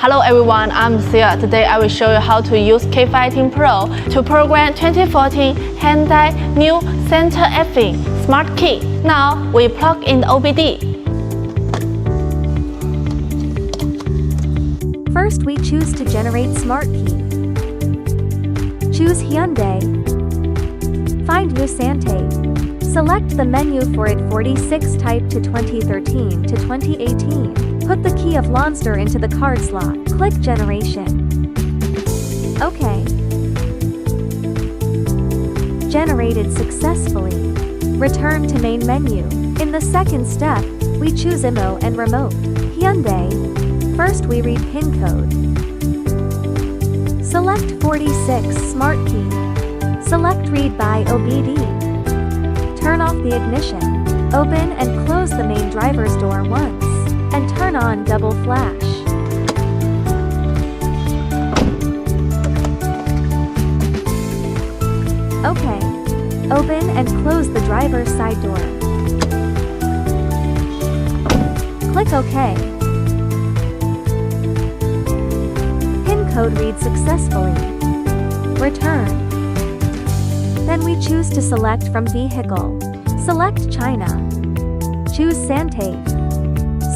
Hello everyone, I'm Sia. Today I will show you how to use K518 Pro to program 2014 Hyundai new Santafe smart key. Now we plug in the OBD. First we choose to generate smart key. Choose Hyundai. Find new Santafe. Select the menu for it 46 type to 2013 to 2018. Put the key of Lonsdor into the card slot. Click Generation. OK. Generated successfully. Return to main menu. In the second step, we choose IMO and Remote. Hyundai. First we read PIN code. Select 46 Smart Key. Select Read by OBD. Turn off the ignition. Open and close the main driver's door once. And turn on double flash. OK. Open and close the driver's side door. Click OK. PIN code reads successfully. Return. Then we choose to select from vehicle. Select China. Choose Santafe.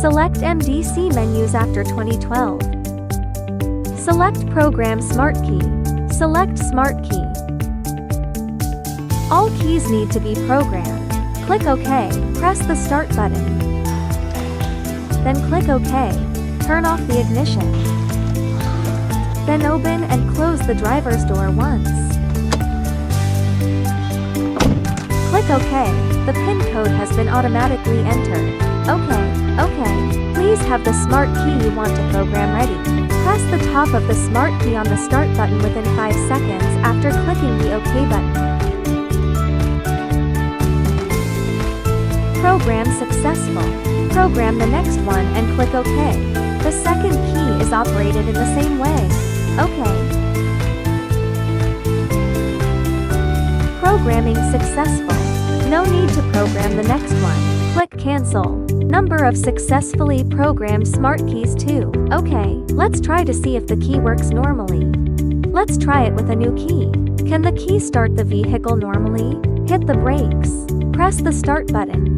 Select MDC menus after 2012. Select Program Smart Key. Select Smart Key. All keys need to be programmed. Click OK. Press the Start button. Then click OK. Turn off the ignition. Then open and close the driver's door once. Click OK. The PIN code has been automatically entered. OK. Please have the smart key you want to program ready. Press the top of the smart key on the Start button within 5 seconds after clicking the OK button. Program successful. Program the next one and click OK. The second key is operated in the same way. OK. Programming successful. No need to program the next one. Click Cancel. Number of successfully programmed smart keys 2. OK, let's try to see if the key works normally. Let's try it with a new key. Can the key start the vehicle normally? Hit the brakes. Press the Start button.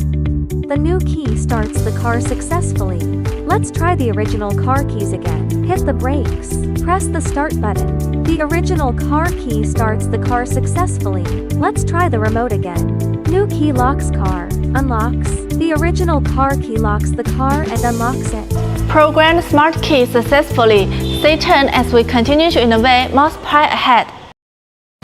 The new key starts the car successfully. Let's try the original car keys again. Hit the brakes. Press the Start button. The original car key starts the car successfully. Let's try the remote again. New key locks car. Unlocks. The original car key locks the car and unlocks it. Program smart key successfully. Stay tuned as we continue to innovate, multiply ahead.